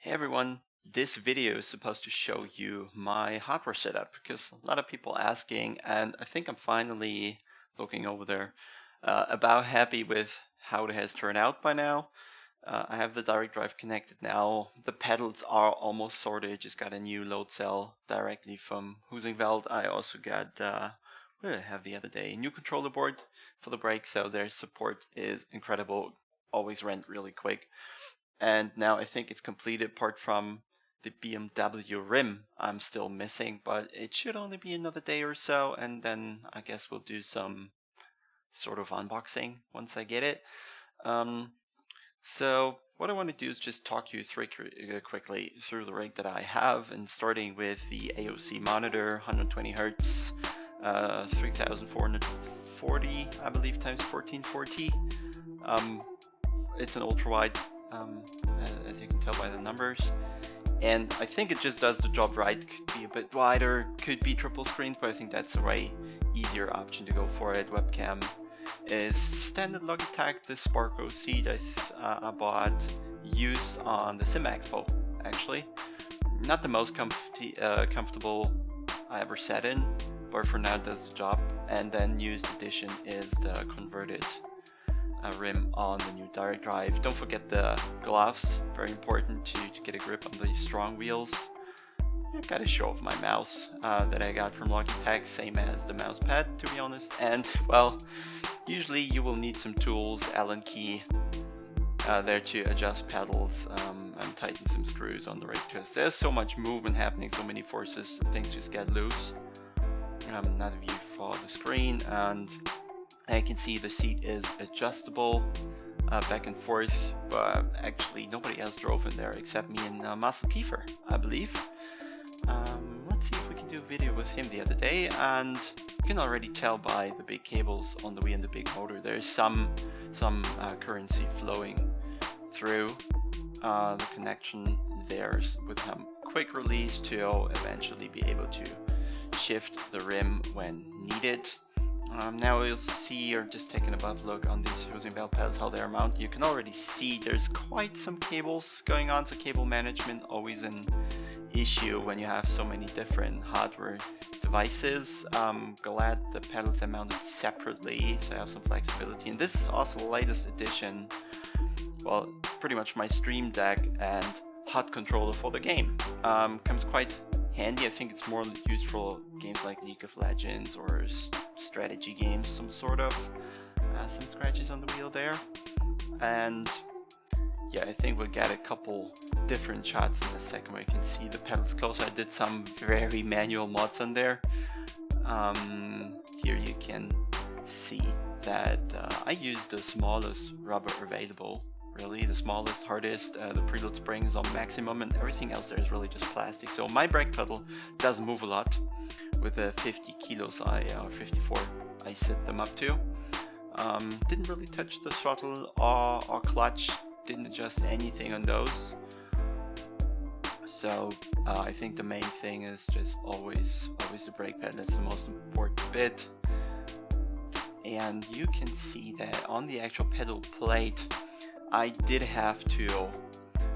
Hey everyone, this video is supposed to show you my hardware setup because a lot of people asking, and I think I'm finally looking over there about happy with how it has turned out by now. I have the direct drive connected now. The pedals are almost sorted. Just got a new load cell directly from Husingveld. I also got what did I have the other day? A new controller board for the brakes, so their support is incredible. Always rent really quick. And now I think it's completed apart from the BMW rim I'm still missing, but it should only be another day or so, and then I guess we'll do some sort of unboxing once I get it. So what I want to do is just talk you through quickly through the rig that I have, and starting with the AOC monitor, 120 Hertz, 3440, I believe, times 1440. It's an ultra wide, as you can tell by the numbers, and I think it just does the job right. Could be a bit wider, could be triple screens, but I think that's a way easier option to go for it. Webcam is standard Logitech, the Sparko seat I bought used on the Sim Expo, actually. Not the most comfortable I ever sat in, but for now it does the job. And then used edition is the converted rim on the new direct drive. Don't forget the gloves, very important to get a grip on these strong wheels. I've got to show off my mouse that I got from Logitech, same as the mouse pad, to be honest. And well, usually you will need some tools, Allen key there to adjust pedals and tighten some screws on the rig, because there's so much movement happening, so many forces, things just get loose. Another view for the screen, and I can see the seat is adjustable back and forth, but actually nobody else drove in there except me and Marcel Kiefer, I believe. Let's see if we can do a video with him the other day, and you can already tell by the big cables on the wheel and the big motor there's some currency flowing through the connection there with some quick release to eventually be able to shift the rim when needed. Now you'll see, or just take an above look on these Husingveld pedals, how they're mounted. You can already see there's quite some cables going on, so cable management always an issue when you have so many different hardware devices. Glad the pedals are mounted separately, so I have some flexibility. And this is also the latest edition, well, pretty much my Stream Deck and HUD controller for the game. Comes quite handy. I think it's more used for games like League of Legends or strategy games, some sort of. Some scratches on the wheel there. And yeah, I think we'll get a couple different shots in a second where you can see the pedals closer. I did some very manual mods on there. Here you can see that I used the smallest rubber available. Really, the smallest, hardest. The preload spring is on maximum, and everything else there is really just plastic. So my brake pedal doesn't move a lot. With the 50 kilos, 54, I set them up to. Didn't really touch the throttle or clutch. Didn't adjust anything on those. So I think the main thing is just always the brake pad. That's the most important bit. And you can see that on the actual pedal plate, I did have to,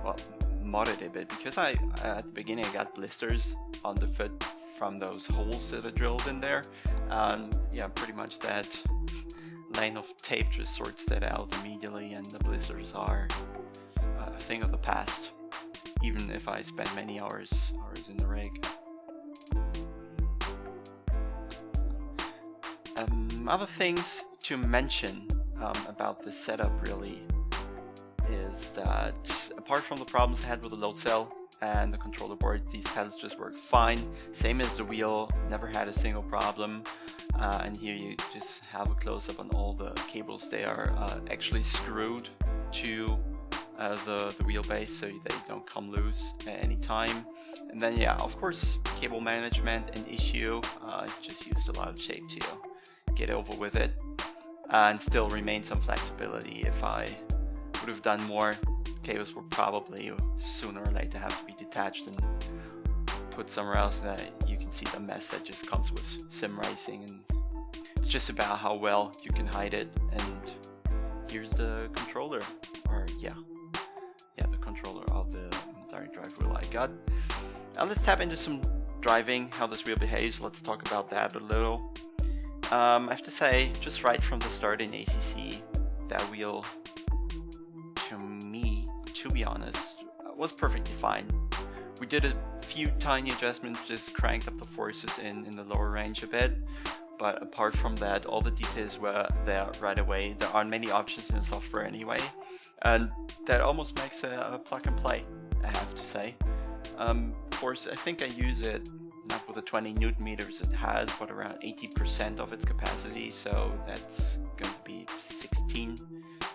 well, mod it a bit, because at the beginning I got blisters on the foot from those holes that are drilled in there. Yeah, pretty much that lane of tape just sorts that out immediately, and the blisters are a thing of the past, even if I spend many hours in the rig. Other things to mention about this setup really is that apart from the problems I had with the load cell and the controller board, these pedals just work fine. Same as the wheel, never had a single problem. And here you just have a close-up on all the cables. They are actually screwed to the wheelbase, so they don't come loose at any time. And then yeah, of course, cable management an issue. Just used a lot of tape to get over with it, and still remain some flexibility. If I would have done more, cables would probably sooner or later have to be detached and put somewhere else. That you can see the mess that just comes with Simracing, and it's just about how well you can hide it. And here's the controller, or yeah, the controller of the direct drive wheel I got. Now let's tap into some driving, how this wheel behaves. Let's talk about that a little. I have to say, just right from the start in ACC, that wheel, to me, to be honest, was perfectly fine. We did a few tiny adjustments, just cranked up the forces in the lower range a bit. But apart from that, all the details were there right away. There aren't many options in the software anyway. And that almost makes a plug and play, I have to say. Force, I think I use it not with the 20 newton meters it has, but around 80% of its capacity. So that's going to be 16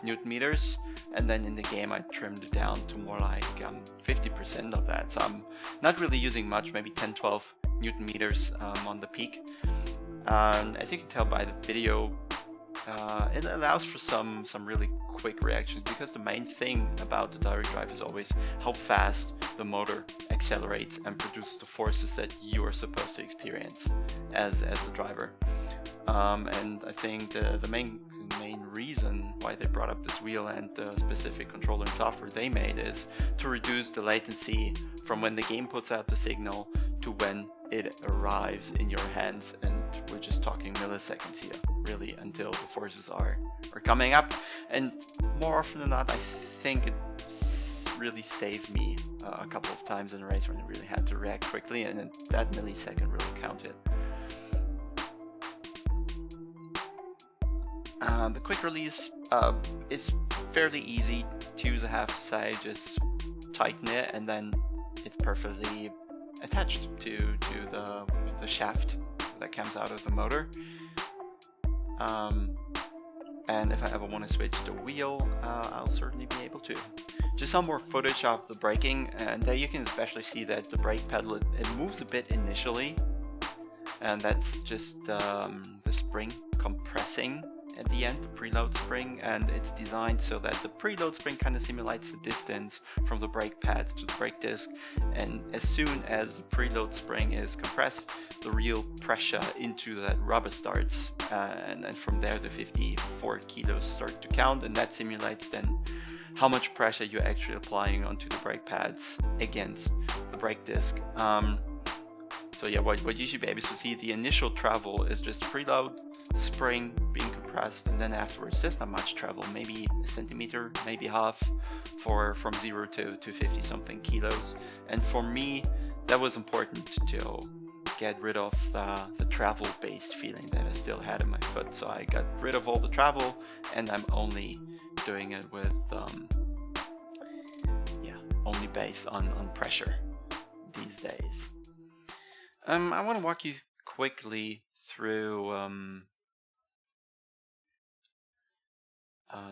newton meters. And then in the game, I trimmed it down to more like 50% of that. So I'm not really using much, maybe 10, 12 newton meters on the peak. As you can tell by the video, it allows for some really quick reactions, because the main thing about the direct drive is always how fast the motor accelerates and produces the forces that you are supposed to experience as the driver. And I think the main reason why they brought up this wheel and the specific controller and software they made is to reduce the latency from when the game puts out the signal to when it arrives in your hands, and we're just talking milliseconds here, really, until the forces are coming up. And more often than not, I think it really saved me a couple of times in a race when I really had to react quickly, and that millisecond really counted. The quick release is fairly easy to use, I have to say. Just tighten it, and then it's perfectly attached to the shaft that comes out of the motor. And if I ever want to switch the wheel, I'll certainly be able to. Just some more footage of the braking, and there you can especially see that the brake pedal, it moves a bit initially, and that's just the spring compressing at the end, the preload spring, and it's designed so that the preload spring kind of simulates the distance from the brake pads to the brake disc, and as soon as the preload spring is compressed, the real pressure into that rubber starts, and from there the 54 kilos start to count, and that simulates then how much pressure you're actually applying onto the brake pads against the brake disc. So yeah, what you should be able to see, the initial travel is just preload, spring being compressed, and then afterwards there's not much travel, maybe a centimeter, maybe half, from 0 to 50 something kilos. And for me, that was important to get rid of the travel based feeling that I still had in my foot. So I got rid of all the travel, and I'm only doing it with only based on pressure these days. I want to walk you quickly through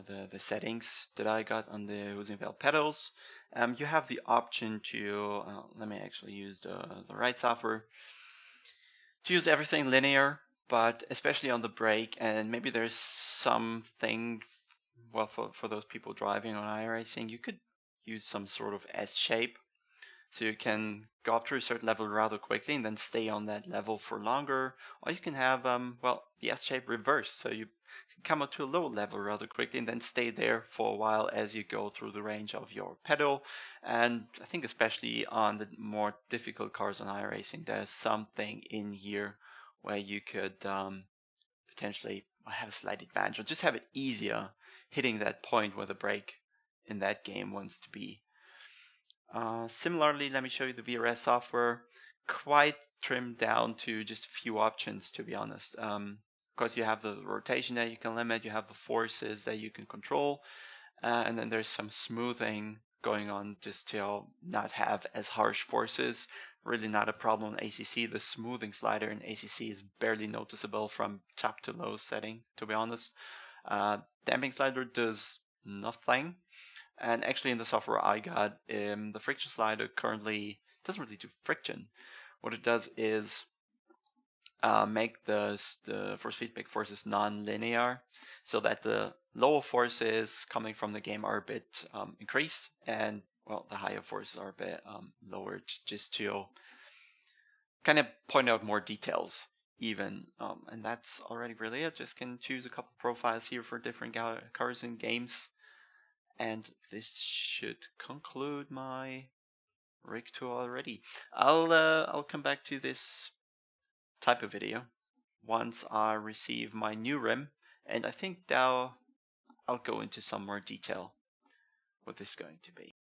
the settings that I got on the Rosenfeld pedals. You have the option to, let me actually use the right software, to use everything linear, but especially on the brake, and maybe there's something, well, for those people driving on iRacing, you could use some sort of S shape. So you can go up to a certain level rather quickly and then stay on that level for longer. Or you can have, the S-shape reversed. So you can come up to a low level rather quickly and then stay there for a while as you go through the range of your pedal. And I think especially on the more difficult cars on iRacing, there's something in here where you could potentially have a slight advantage or just have it easier hitting that point where the brake in that game wants to be. Similarly, let me show you the VRS software. Quite trimmed down to just a few options, to be honest. Of course, you have the rotation that you can limit, you have the forces that you can control, and then there's some smoothing going on just to not have as harsh forces. Really not a problem in ACC. The smoothing slider in ACC is barely noticeable from top to low setting, to be honest. Damping slider does nothing. And actually in the software I got, the friction slider currently doesn't really do friction. What it does is make the force feedback forces non-linear, so that the lower forces coming from the game are a bit increased, and well, the higher forces are a bit lowered, just to kind of point out more details even. And that's already really it. Just can choose a couple profiles here for different cars and games. And this should conclude my rig tool already. I'll come back to this type of video once I receive my new rim, and I think now I'll go into some more detail what this is going to be.